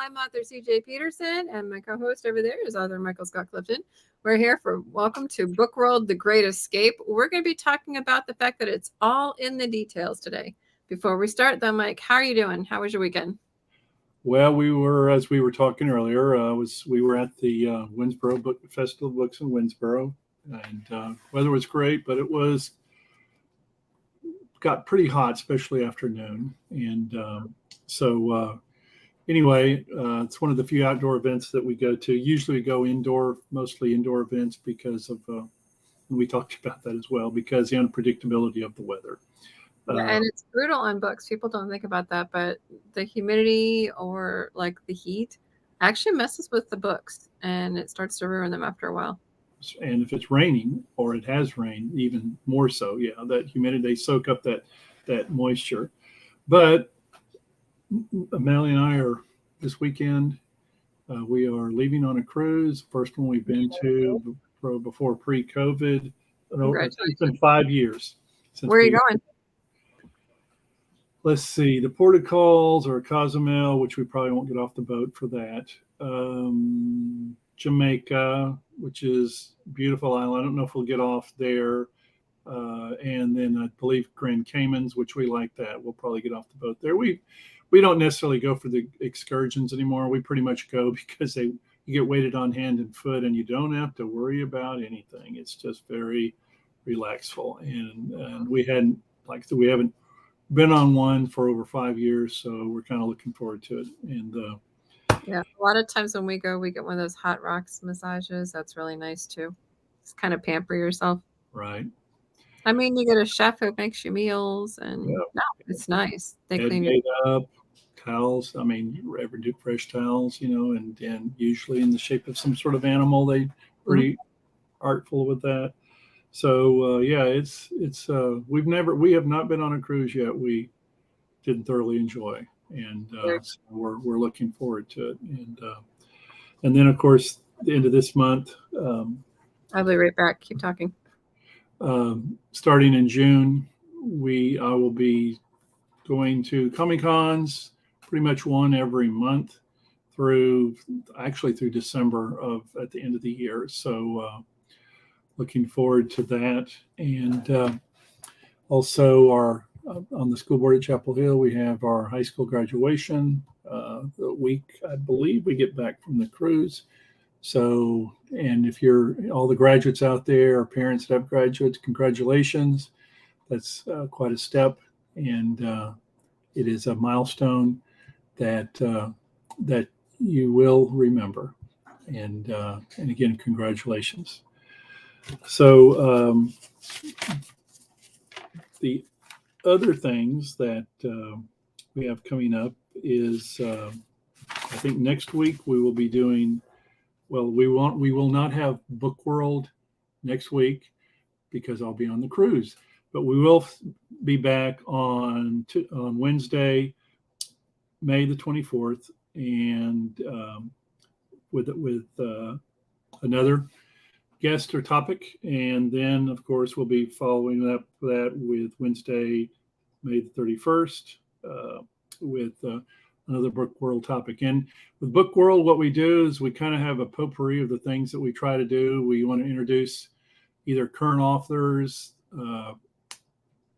I'm author CJ Peterson, and my co-host over there is author Michael Scott Clifton. We're here for Welcome to Book World, The Great Escape. We're going to be talking about the fact that it's all in the details today. Before we start, though, Mike, how are you doing? How was your weekend? Well, as we were talking earlier, we were at the Winnsboro Book Festival of Books in Winnsboro, and weather was great, but it got pretty hot, especially afternoon. And anyway, it's one of the few outdoor events that we go to. Usually we go indoor, mostly indoor events because of, and we talked about that as well, because the unpredictability of the weather. Yeah, and it's brutal on books. People don't think about that, but the humidity or like the heat actually messes with the books, and it starts to ruin them after a while. And if it's raining or it has rained, even more so, that humidity, they soak up that moisture. But Melanie and I are this weekend. We are leaving on a cruise. First one we've been to before pre-COVID. It's been 5 years. Where are you going? Let's see. The Port of Calls or Cozumel, which we probably won't get off the boat for that. Jamaica, which is a beautiful island. I don't know if we'll get off there. And then I believe Grand Caymans, which we like that. We'll probably get off the boat there. We don't necessarily go for the excursions anymore. We pretty much go because you get weighted on hand and foot, and you don't have to worry about anything. It's just very relaxful. And we haven't been on one for over 5 years, so we're kind of looking forward to it. And yeah, a lot of times when we go, we get one of those hot rocks massages. That's really nice too. Just kind of pamper yourself. Right. I mean, you get a chef who makes you meals, and no, it's nice. They clean it up. Towels. I mean, you ever do fresh towels, and usually in the shape of some sort of animal. They pretty artful with that. So it's we have not been on a cruise yet. We didn't thoroughly enjoy, and so we're looking forward to it. And then of course the end of this month. I'll be right back. Keep talking. Starting in June, I will be going to Comic-Cons, pretty much one every month through December at the end of the year. So looking forward to that. And also on the school board at Chapel Hill, we have our high school graduation the week, I believe we get back from the cruise. So, and if you're all the graduates out there, or parents that have graduates, congratulations. That's quite a step. And it is a milestone that you will remember. And again, congratulations. So the other things that we have coming up is I think next week we will be doing. Well, we will not have Book World next week because I'll be on the cruise. But we will be back on Wednesday, May the 24th, and with another guest or topic. And then, of course, we'll be following up that with Wednesday, May the 31st, with another Book World topic. And with Book World, what we do is we kind of have a potpourri of the things that we try to do. We want to introduce either current authors,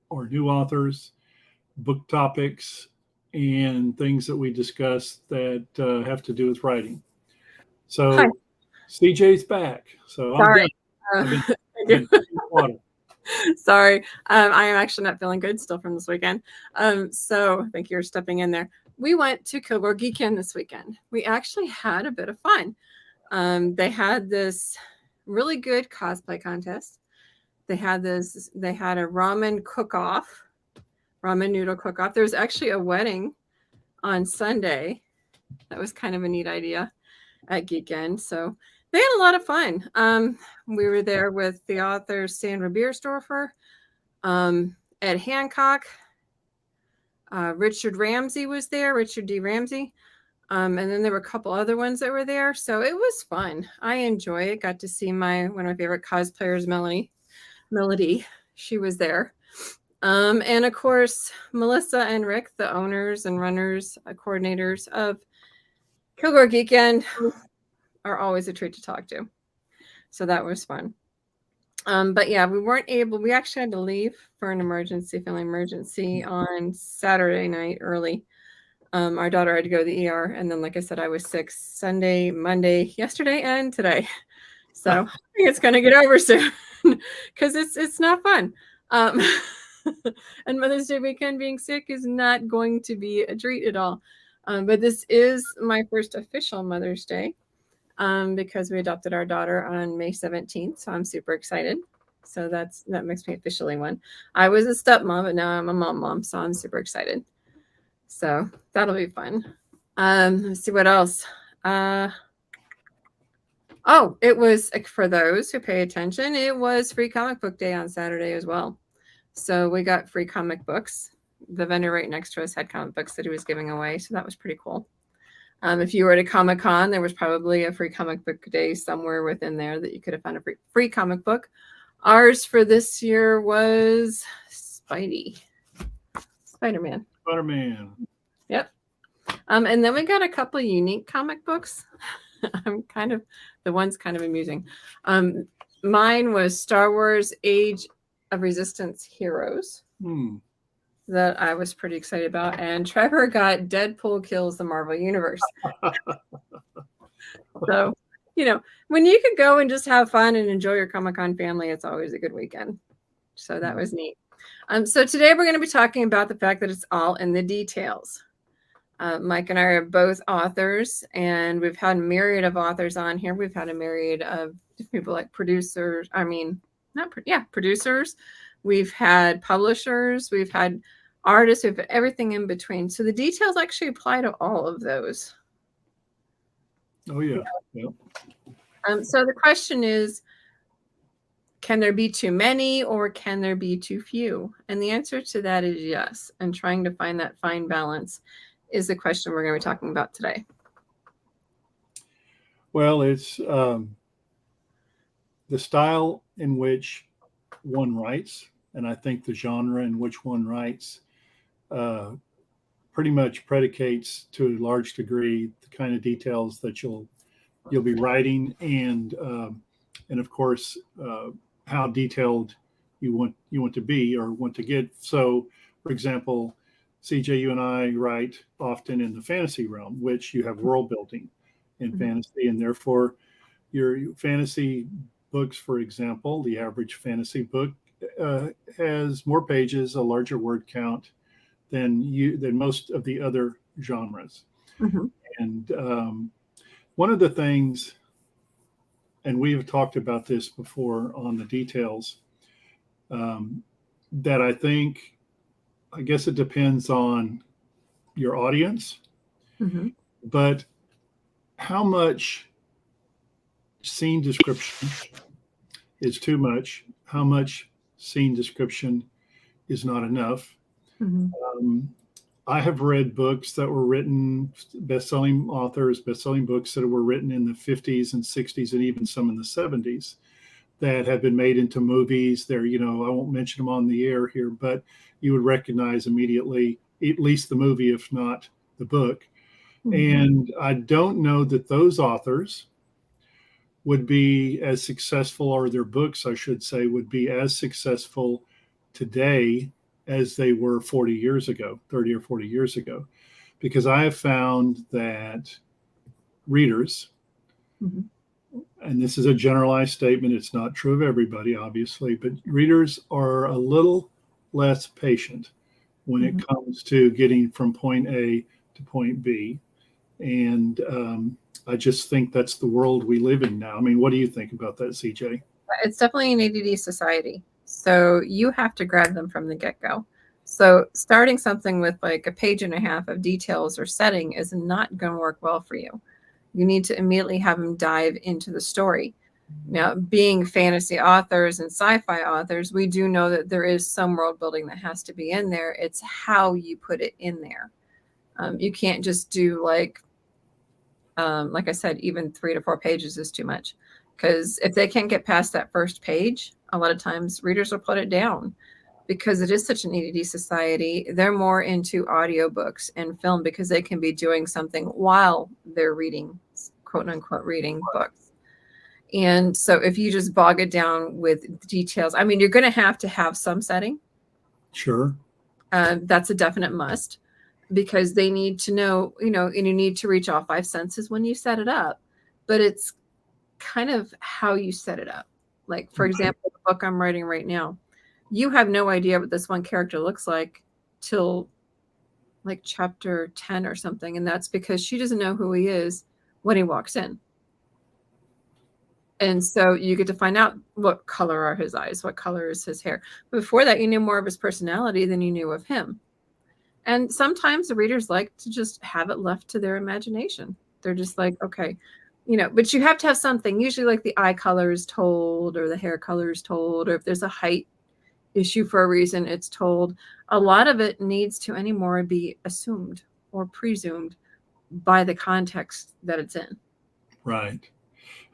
or new authors, book topics, and things that we discuss that have to do with writing. So hi. CJ's back. So sorry. I'm done. Sorry. I am actually not feeling good still from this weekend. So thank you for stepping in there. We went to Kilgore Geekend this weekend. We actually had a bit of fun. They had this really good cosplay contest. They had a ramen cook-off, ramen noodle cook-off. There was actually a wedding on Sunday. That was kind of a neat idea at Geekend. So they had a lot of fun. We were there with the author Sandra Biersdorfer, Ed Hancock, Richard Ramsey was there, Richard D. Ramsey. And then there were a couple other ones that were there. So it was fun. I enjoy it. Got to see one of my favorite cosplayers, Melody. She was there. And of course, Melissa and Rick, the owners and runners, coordinators of Kilgore Geekend are always a treat to talk to. So that was fun. But yeah, we actually had to leave for an family emergency on Saturday night early. Our daughter had to go to the ER. And then, like I said, I was sick Sunday, Monday, yesterday, and today. So I think it's going to get over soon because it's not fun. And Mother's Day weekend being sick is not going to be a treat at all. But this is my first official Mother's Day because we adopted our daughter on May 17th. So I'm super excited. So that makes me officially one. I was a stepmom, but now I'm a mom. So I'm super excited. So that'll be fun. Let's see what else. It was, for those who pay attention, it was Free Comic Book Day on Saturday as well. So we got free comic books. The vendor right next to us had comic books that he was giving away. So that was pretty cool. If you were at a Comic-Con, there was probably a free comic book day somewhere within there that you could have found a free comic book. Ours for this year was Spider-Man. Spider-Man. Yep. And then we got a couple of unique comic books. The one's kind of amusing. Mine was Star Wars Age of Resistance Heroes that I was pretty excited about. And Trevor got Deadpool Kills the Marvel Universe. So, when you could go and just have fun and enjoy your Comic-Con family, it's always a good weekend. So that was neat. So today we're going to be talking about the fact that it's all in the details. Mike and I are both authors, and we've had a myriad of authors on here. We've had a myriad of people like producers. Producers. We've had publishers. We've had artists. We've had everything in between. So the details actually apply to all of those. Oh, yeah. So the question is, can there be too many or can there be too few? And the answer to that is yes. And trying to find that fine balance is the question we're going to be talking about today. Well, it's the style in which one writes, and I think the genre in which one writes pretty much predicates to a large degree the kind of details that you'll be writing, and of course how detailed you want to be or want to get. So, for example, CJ, you and I write often in the fantasy realm, which you have world building in fantasy, and therefore your fantasy books, for example, the average fantasy book has more pages, a larger word count than most of the other genres. And one of the things, and we've talked about this before on the details, that I guess it depends on your audience, but how much scene description is too much? How much scene description is not enough? I have read books that were written, best-selling books that were written in the 50s and 60s and even some in the 70s that have been made into movies. I won't mention them on the air here, but you would recognize immediately at least the movie, if not the book. And I don't know that those authors would be as successful, or their books, I should say, would be as successful today as they were 30 or 40 years ago. Because I have found that readers, and this is a generalized statement, it's not true of everybody, obviously, but readers are a little less patient when it comes to getting from point A to point B. And I just think that's the world we live in now. I mean, what do you think about that, CJ? It's definitely an ADD society. So you have to grab them from the get-go. So starting something with like a page and a half of details or setting is not going to work well for you. You need to immediately have them dive into the story. Now, being fantasy authors and sci-fi authors, we do know that there is some world building that has to be in there. It's how you put it in there. You can't just do like I said, even 3 to 4 pages is too much. Because if they can't get past that first page, a lot of times readers will put it down because it is such an ADD society. They're more into audiobooks and film because they can be doing something while they're reading, quote unquote, reading books. And so if you just bog it down with details, I mean, you're going to have some setting. Sure. That's a definite must, because they need to know, and you need to reach all 5 senses when you set it up. But it's kind of how you set it up. Like, for example, the book I'm writing right now, you have no idea what this one character looks like till like chapter 10 or something. And that's because she doesn't know who he is when he walks in. And so you get to find out what color are his eyes, what color is his hair. But before that, you knew more of his personality than you knew of him. And sometimes the readers like to just have it left to their imagination. They're just like, okay, but you have to have something. Usually like the eye color is told, or the hair color is told, or if there's a height issue for a reason, it's told. A lot of it needs to anymore be assumed or presumed by the context that it's in. Right.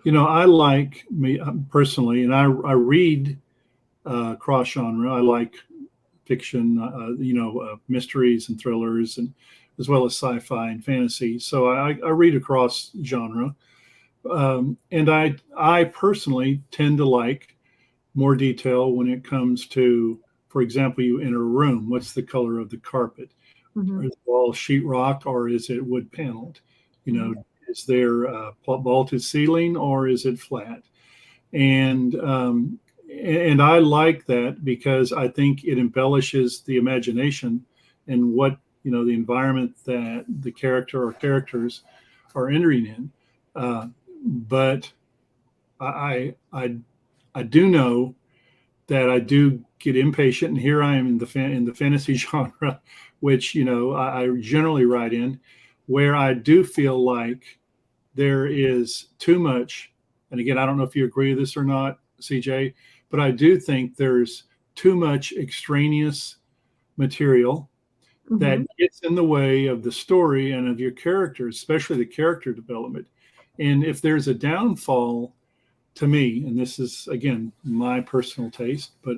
I like, me personally, and I read cross genre. I like fiction, mysteries and thrillers, and as well as sci-fi and fantasy. So I read across genre, and I personally tend to like more detail when it comes to, for example, you enter a room. What's the color of the carpet? Mm-hmm. Is it all sheetrock or is it wood paneled? Mm-hmm. Is there a vaulted ceiling or is it flat? And I like that because I think it embellishes the imagination and what the environment that the character or characters are entering in. But I do know that I do get impatient, and here I am in the fantasy genre, which I generally write in, where I do feel like there is too much. And again, I don't know if you agree with this or not, CJ, but I do think there's too much extraneous material that gets in the way of the story and of your characters, especially the character development. And if there's a downfall to me, and this is, again, my personal taste, but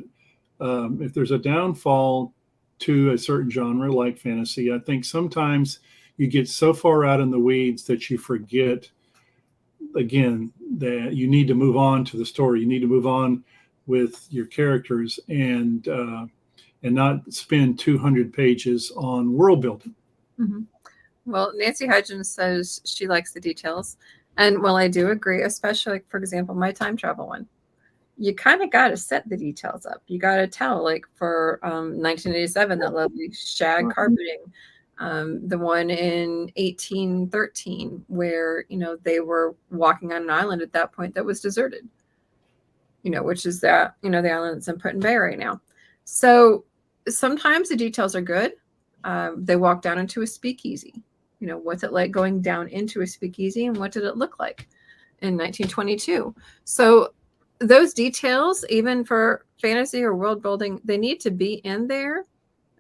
if there's a downfall to a certain genre like fantasy, I think sometimes you get so far out in the weeds that you forget, again, that you need to move on to the story. You need to move on with your characters and not spend 200 pages on world building. Mm-hmm. Well, Nancy Hudgens says she likes the details. And well, I do agree, especially, like, for example, my time travel one. You kind of got to set the details up. You got to tell, like for 1987, that lovely shag carpeting. The one in 1813, where, they were walking on an island at that point that was deserted, which is that, the island that's in Put-in Bay right now. So sometimes the details are good. They walk down into a speakeasy. What's it like going down into a speakeasy, and what did it look like in 1922? So those details, even for fantasy or world building, they need to be in there,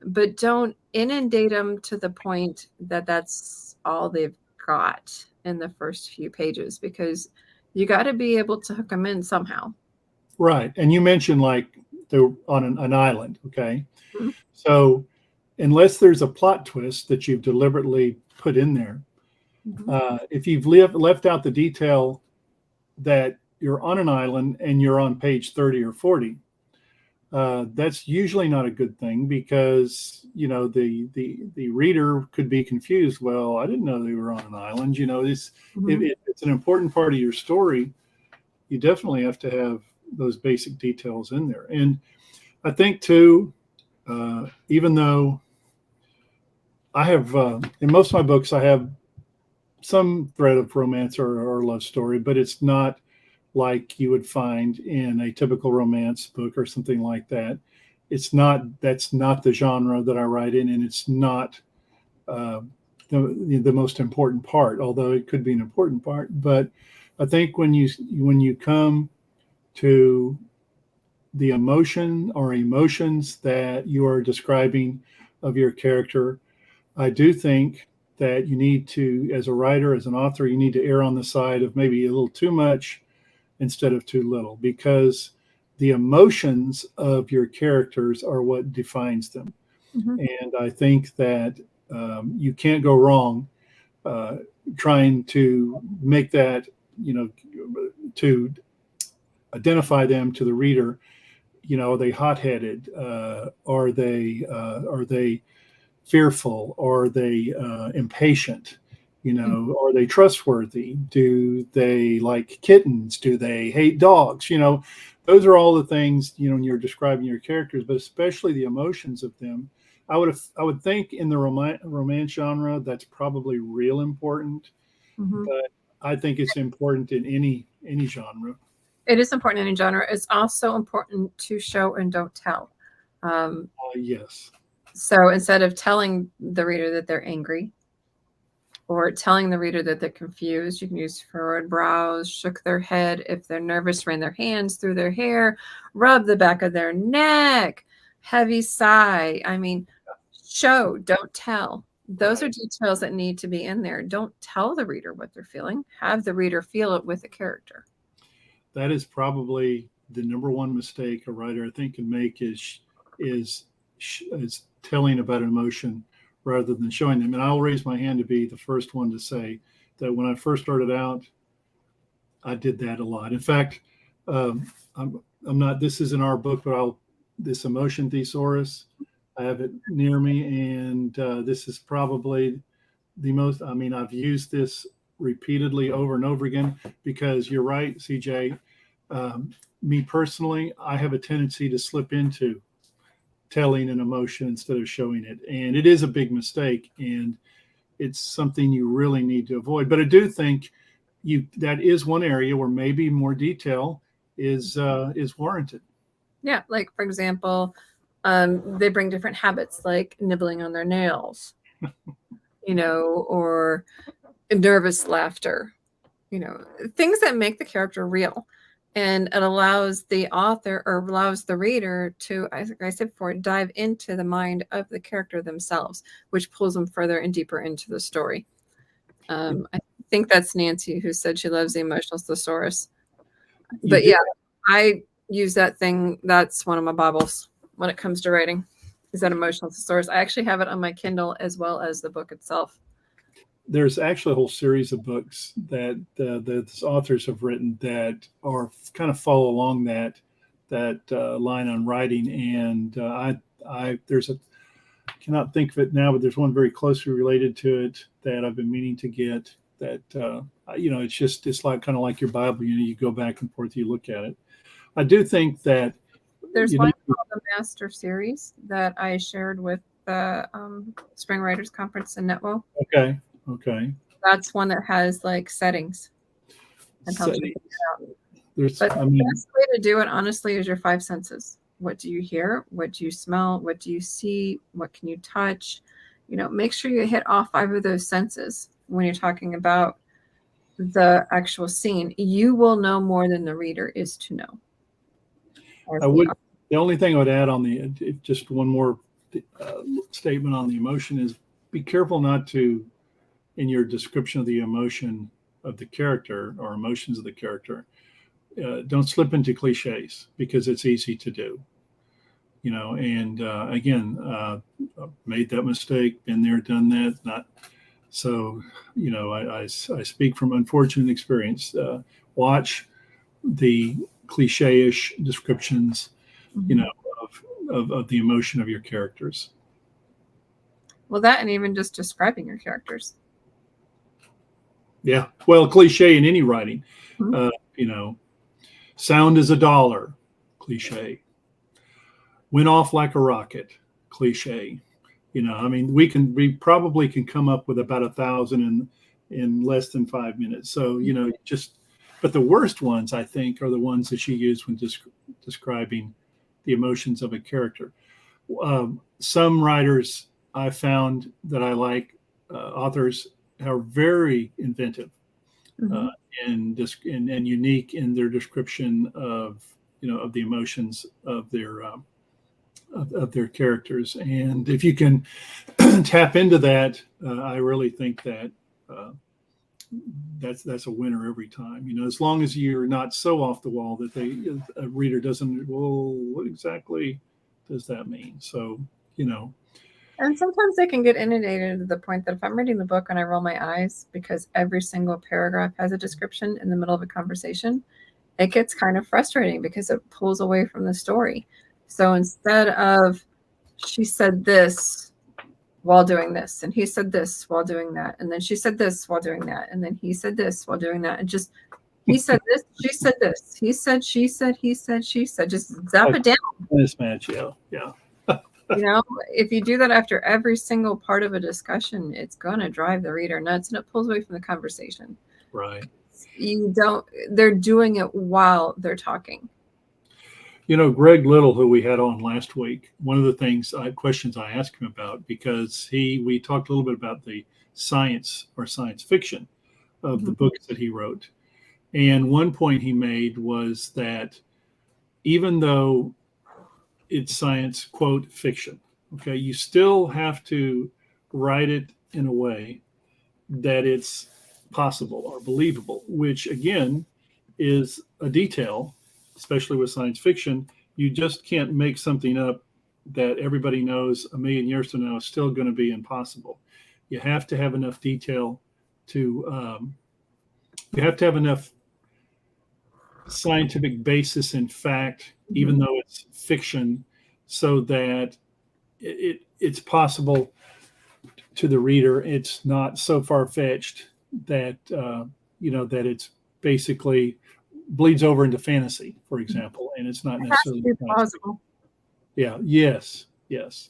but don't inundate them to the point that that's all they've got in the first few pages, because you got to be able to hook them in somehow. Right. And you mentioned like they're on an island. Okay. Mm-hmm. So unless there's a plot twist that you've deliberately put in there, if you've left out the detail that you're on an island and you're on page 30 or 40, that's usually not a good thing, because the reader could be confused. Well, I didn't know they were on an island. If it's an important part of your story, you definitely have to have those basic details in there. And I think too, even though I have in most of my books I have some thread of romance or love story, but it's not like you would find in a typical romance book or something like that. That's not the genre that I write in, and it's not the most important part, although it could be an important part. But I think when you come to the emotion or emotions that you are describing of your character, I do think that you need to, as a writer, as an author, you need to err on the side of maybe a little too much instead of too little, because the emotions of your characters are what defines them. Mhm. And I think that you can't go wrong trying to make that, to identify them to the reader. Are they hot-headed? Are they fearful? Are they impatient? Are they trustworthy? Do they like kittens? Do they hate dogs? Those are all the things, when you're describing your characters, but especially the emotions of them. I would think in the romance genre, that's probably real important, Mhm. but I think it's important in any genre. It is important in any genre. It's also important to show and don't tell. Um, Yes. so instead of telling the reader that they're angry or telling the reader that they're confused, you can use furrowed brows, shook their head. If they're nervous, ran their hands through their hair, rub the back of their neck, heavy sigh. I mean, show, don't tell. Those are details that need to be in there. Don't tell the reader what they're feeling. Have the reader feel it with the character. That is probably the number one mistake a writer, I think, can make is telling about an emotion rather than showing them. And I'll raise my hand to be the first one to say that when I first started out, I did that a lot. In fact, I'm not. This isn't our book, but this Emotion Thesaurus. I have it near me, and this is probably the most. I mean, I've used this repeatedly over and over again because you're right, CJ. Me personally, I have a tendency to slip into telling an emotion instead of showing it, and it is a big mistake, and it's something you really need to avoid. But I do think that is one area where maybe more detail is warranted. Yeah, like for example, they bring different habits like nibbling on their nails, or nervous laughter, things that make the character real. And it allows the author or allows the reader to, as I said before, dive into the mind of the character themselves, which pulls them further and deeper into the story. I think that's Nancy who said she loves the emotional thesaurus. But yeah, I use that thing. That's one of my Bibles when it comes to writing, is that emotional thesaurus. I actually have it on my Kindle as well as the book itself. There's actually a whole series of books that the authors have written that are kind of follow along that line on writing. And I cannot think of it now, but there's one very closely related to it that I've been meaning to get. That it's like kind of like your Bible. You go back and forth, you look at it. I do think that there's one called the Master Series that I shared with the Spring Writers Conference in Netwo. Okay. That's one that has like settings and helps you figure it out. But the best way to do it, honestly, is your five senses. What do you hear? What do you smell? What do you see? What can you touch? Make sure you hit all five of those senses when you're talking about the actual scene. You will know more than the reader is to know. The only thing I would add on just one more statement on the emotion is be careful not to, in your description of the emotion of the character or emotions of the character, don't slip into cliches because it's easy to do. And again, made that mistake, been there, done that. Not so. I speak from unfortunate experience. Watch the cliche-ish descriptions, of the emotion of your characters. Well, that and even just describing your characters. Yeah. Well, cliche in any writing. Sound is $1, cliche. Went off like a rocket, cliche. We probably can come up with about 1,000 in less than 5 minutes. So, but the worst ones, I think, are the ones that you use when describing the emotions of a character. Some writers I found that I like, authors are very inventive and unique in their description of the emotions of their characters. And if you can tap into that, I really think that that's a winner every time. As long as you're not so off the wall that a reader doesn't. Well, what exactly does that mean? So And sometimes they can get inundated to the point that if I'm reading the book and I roll my eyes because every single paragraph has a description in the middle of a conversation, it gets kind of frustrating because it pulls away from the story. So instead of she said this while doing this, and he said this while doing that, and then she said this while doing that, and then he said this while doing that, and just he said this, she said this, he said, she said, he said, she said, just zap it down. Mismatch, yeah. If you do that after every single part of a discussion, it's going to drive the reader nuts and it pulls away from the conversation. Right. They're doing it while they're talking. Greg Little, who we had on last week, one of the questions I asked him about, because we talked a little bit about the science or science fiction of the books that he wrote. And one point he made was that even though it's science, quote, fiction, okay, you still have to write it in a way that it's possible or believable, which again is a detail, especially with science fiction. You just can't make something up that everybody knows a million years from now is still going to be impossible. You have to have enough detail you have to have enough scientific basis in fact, even though it's fiction, so that it's possible to the reader. It's not so far-fetched that that it's basically bleeds over into fantasy, for example, and it's not necessarily plausible. Yeah. Yes. Yep.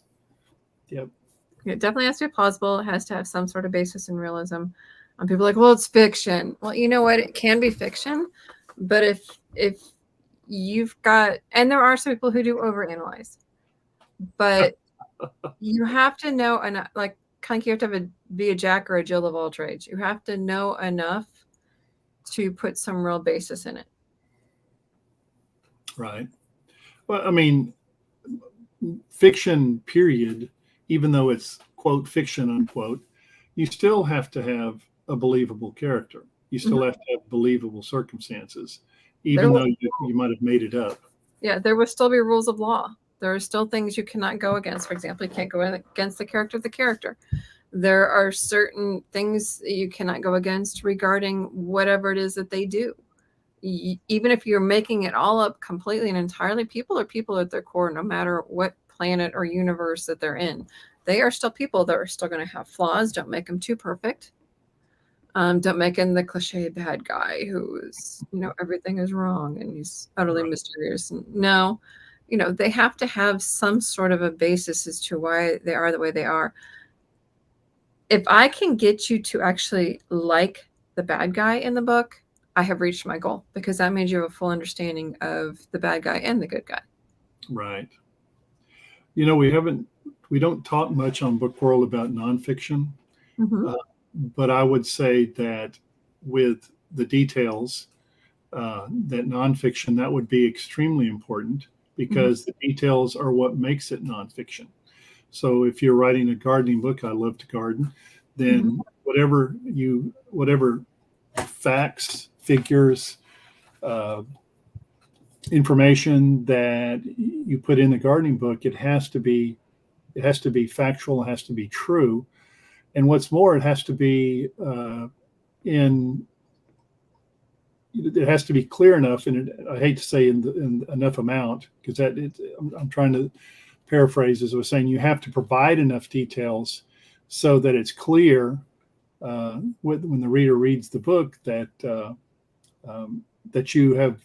It definitely has to be plausible. It has to have some sort of basis in realism. People are like, well, it's fiction. Well, you know what? It can be fiction, but if you've got, and there are some people who do overanalyze, but you have to know enough. Like, kind of, you have to be a Jack or a Jill of all trades. You have to know enough to put some real basis in it. Right. Well, I mean, fiction, period, even though it's, quote, fiction, unquote, you still have to have a believable character. You still have to have believable circumstances, even though you might have made it up. Yeah, there will still be rules of law. There are still things you cannot go against. For example, you can't go against the character of the character. There are certain things you cannot go against regarding whatever it is that they do. Even if you're making it all up completely and entirely, people are people at their core, no matter what planet or universe that they're in. They are still people that are still going to have flaws. Don't make them too perfect. Don't make him the cliche bad guy who is, everything is wrong and he's utterly mysterious. No, they have to have some sort of a basis as to why they are the way they are. If I can get you to actually like the bad guy in the book, I have reached my goal, because that means you have a full understanding of the bad guy and the good guy. Right. We don't talk much on Book World about nonfiction, but I would say that with the details, that nonfiction, that would be extremely important, because the details are what makes it nonfiction. So if you're writing a gardening book, I love to garden, then whatever facts, figures, information that you put in the gardening book, it has to be factual, it has to be true. And what's more, it has to be it has to be clear enough, and I hate to say in enough amount, because I'm trying to paraphrase, as I was saying, you have to provide enough details so that it's clear when the reader reads the book that you have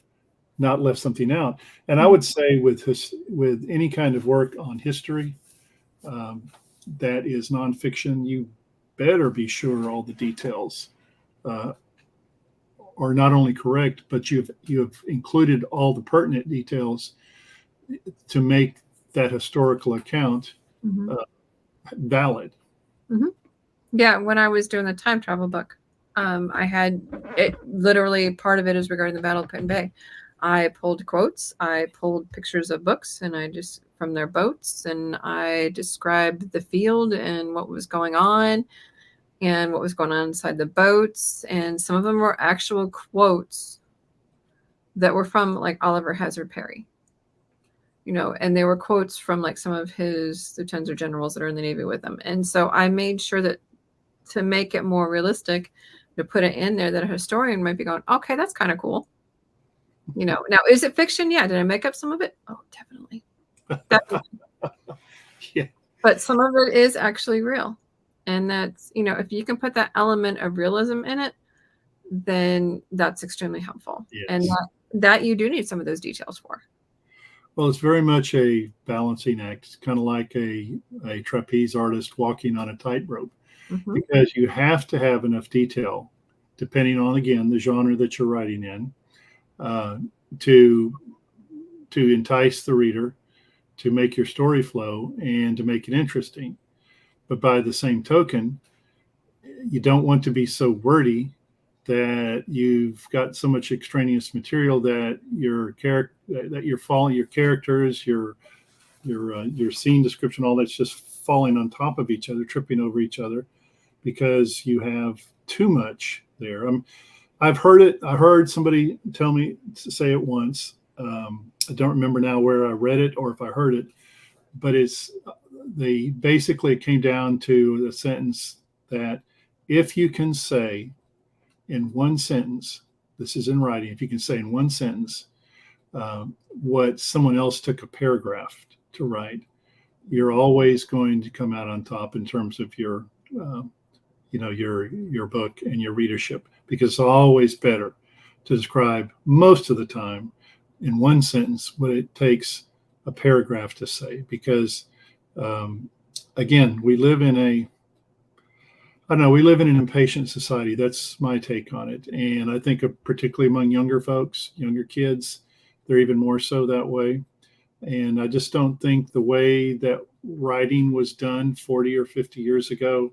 not left something out. And I would say with any kind of work on history that is nonfiction, you better be sure all the details are not only correct, but you have included all the pertinent details to make that historical account valid. Yeah, when I was doing the time travel book, I had it, literally part of it is regarding the Battle of Put-in Bay. I pulled quotes, I pulled pictures of books, and I just from their boats, and I described the field and what was going on. and what was going on inside the boats. And some of them were actual quotes that were from like Oliver Hazard Perry, and they were quotes from like some of his lieutenants or generals that are in the Navy with him. And so I made sure that to make it more realistic, to put it in there that a historian might be going, okay, that's kind of cool. Now, is it fiction? Yeah. Did I make up some of it? Oh, definitely. Yeah. But some of it is actually real. And that's, if you can put that element of realism in it, then that's extremely helpful. Yes. And that you do need some of those details for. Well, it's very much a balancing act. It's kind of like a trapeze artist walking on a tightrope, because you have to have enough detail, depending on, again, the genre that you're writing in, to entice the reader, to make your story flow, and to make it interesting. But by the same token, you don't want to be so wordy that you've got so much extraneous material that your characters, your scene description, all that's just falling on top of each other, tripping over each other, because you have too much there. I've heard it. I heard somebody tell me to say it once. I don't remember now where I read it or if I heard it, but basically it came down to the sentence that if you can say in one sentence, this is in writing, if you can say in one sentence what someone else took a paragraph to write, you're always going to come out on top in terms of your book and your readership, because it's always better to describe most of the time in one sentence what it takes a paragraph to say. Because again, we live in an impatient society. That's my take on it. And I think particularly among younger folks, younger kids, they're even more so that way. And I just don't think the way that writing was done 40 or 50 years ago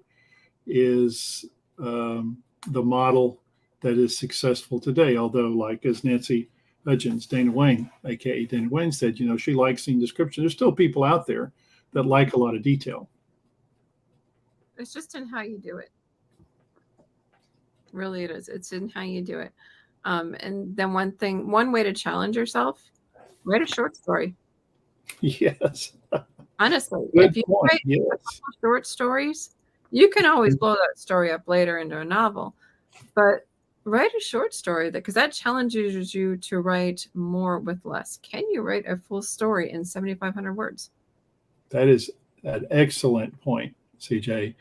is the model that is successful today. Although, like as Nancy Hudgens, Dana Wayne, aka Dana Wayne, said, she likes scene description. There's still people out there that like a lot of detail. It's just in how you do it. Really, it is. It's in how you do it. And then one way to challenge yourself, write a short story. Yes. Honestly, Good if you point. write Yes. short stories, you can always blow that story up later into a novel. But write a short story because that challenges you to write more with less. Can you write a full story in 7,500 words? That is an excellent point, CJ.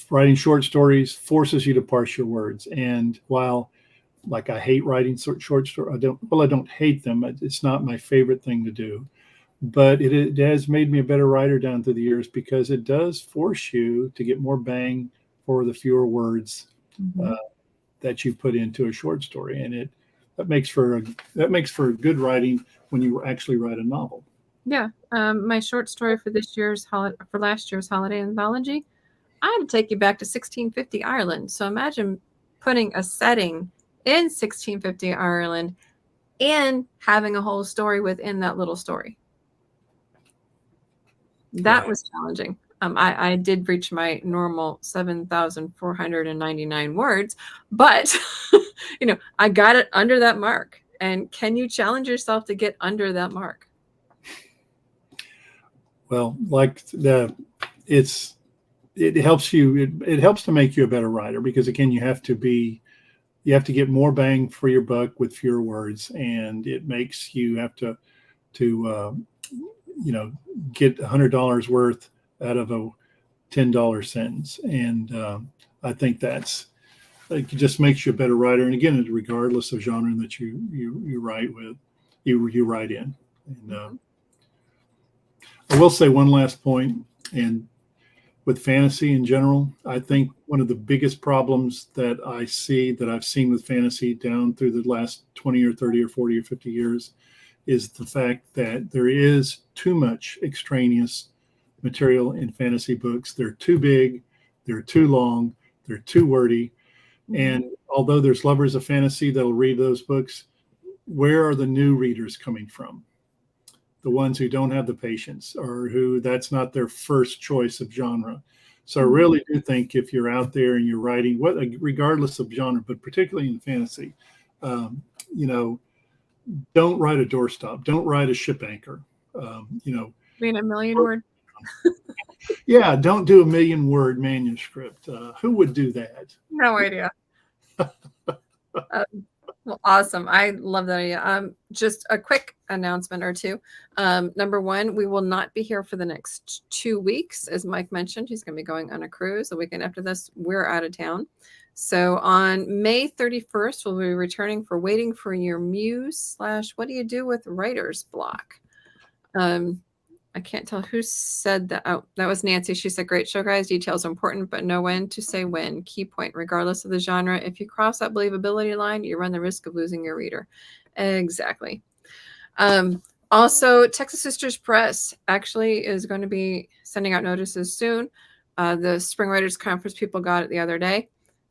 Writing short stories forces you to parse your words. And while, like, I hate writing short stories, I don't hate them. It's not my favorite thing to do. But it has made me a better writer down through the years, because it does force you to get more bang for the fewer words that you put into a short story, and that makes for good writing when you actually write a novel. Yeah, my short story for last year's holiday anthology, I had to take you back to 1650 Ireland. So imagine putting a setting in 1650 Ireland and having a whole story within that little story. That was challenging. I did reach my normal 7,499 words, but I got it under that mark. And can you challenge yourself to get under that mark? Well, it helps you. It helps to make you a better writer, because again, you have to get more bang for your buck with fewer words, and it makes you have to get $100 worth out of a $10 sentence. And I think it just makes you a better writer. And again, regardless of genre that you write with, you write in. And I will say one last point, and with fantasy in general, I think one of the biggest problems that I've seen with fantasy down through the last 20 or 30 or 40 or 50 years is the fact that there is too much extraneous material in fantasy books. They're too big, they're too long, they're too wordy. And although there's lovers of fantasy that'll read those books, where are the new readers coming from? The ones who don't have the patience, or who that's not their first choice of genre. So I really do think if you're out there and you're writing, regardless of genre, but particularly in fantasy, you know, don't write a doorstop. Don't write a ship anchor. You know, Being a million word. yeah, don't do a 1,000,000-word manuscript. Who would do that? No idea. Well, awesome. I love that idea. Just a quick announcement or two. Number one, we will not be here for the next 2 weeks. As Mike mentioned, he's going to be going on a cruise. The weekend after this, we're out of town. So on May 31st, we'll be returning for Waiting for Your Muse / What Do You Do with Writer's Block? I can't tell who said that. Oh, that was Nancy. She said, great show, guys. Details are important, but know when to say when. Key point, regardless of the genre. If you cross that believability line, you run the risk of losing your reader. Exactly. Also, Texas Sisters Press actually is going to be sending out notices soon. The Spring Writers Conference people got it the other day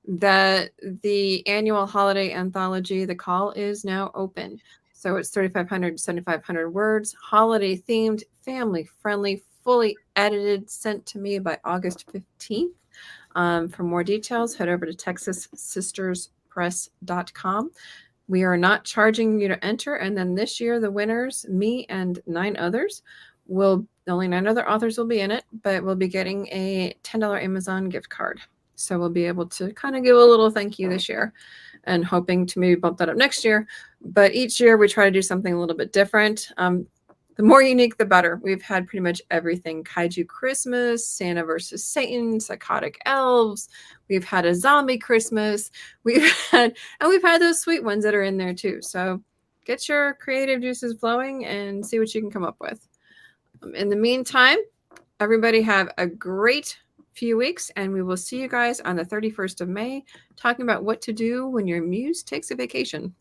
that the annual holiday anthology, The Call, is now open. So it's 3,500 to 7,500 words, holiday themed, family friendly, fully edited, sent to me by August 15th. For more details, head over to texassisterspress.com. We are not charging you to enter. And then this year, the winners, me and 9 others, only 9 other authors will be in it, but we'll be getting a $10 Amazon gift card. So we'll be able to kind of give a little thank you this year and hoping to maybe bump that up next year. But each year we try to do something a little bit different. The more unique, the better. We've had pretty much everything. Kaiju Christmas, Santa versus Satan, Psychotic Elves. We've had a zombie Christmas. We've had those sweet ones that are in there too. So get your creative juices flowing and see what you can come up with. In the meantime, everybody have a great few weeks, and we will see you guys on the 31st of May talking about what to do when your muse takes a vacation.